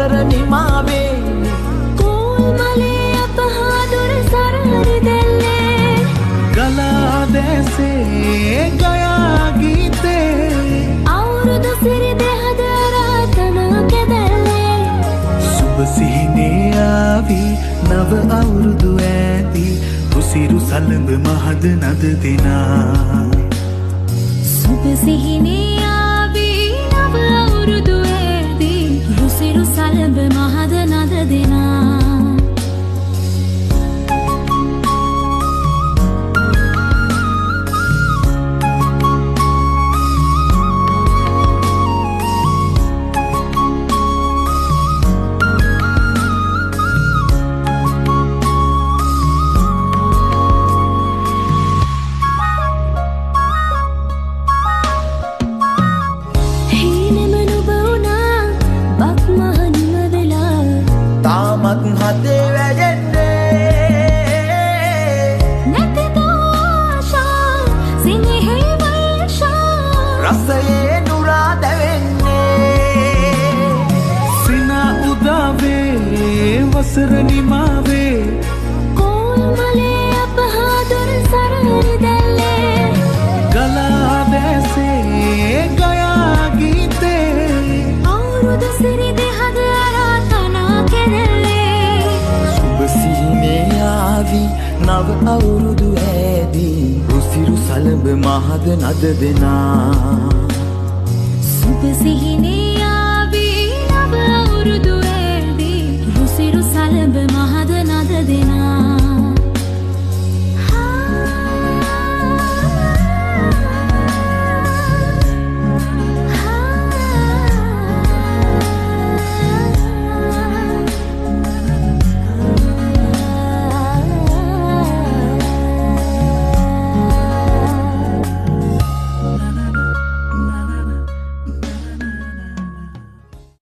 වසර නිමාවේ කෝල්මලේ අපහාදුර සරහරි දැල්ලේ ගලා දැසේ ගයා ගීතේ අවුරුදු සිරි දෙහද රාතන කෙදැල්ලේ සුබ සිහිනේ ආවි නව අවුරුදු ඇති උසිරු සලඹ මහද නද දෙනා සුබ සිහිනේ ආවි නව අවුරුදු ඇති උසිරු සලඹ මහද නද දෙනා තාමත් හදේ වැජෙන්නේ නැතිද ආශා සිනහේ වර්ෂා රසයේ නුරා දැවෙන්නේ සිනා උදාවේ වසර නිමාවේ කෝල්මලේ අපහාදුර සරහරි දැල්ලේ ගලා දැසේ ගයා ගීතේ අවුරුදු සිරි දෙහද රාතනා කෙදැල්ලේ සුබ සිහිනේ ආවි නව අවුරුදු ඇදී උසිරු සලඹ මහද නද දෙනා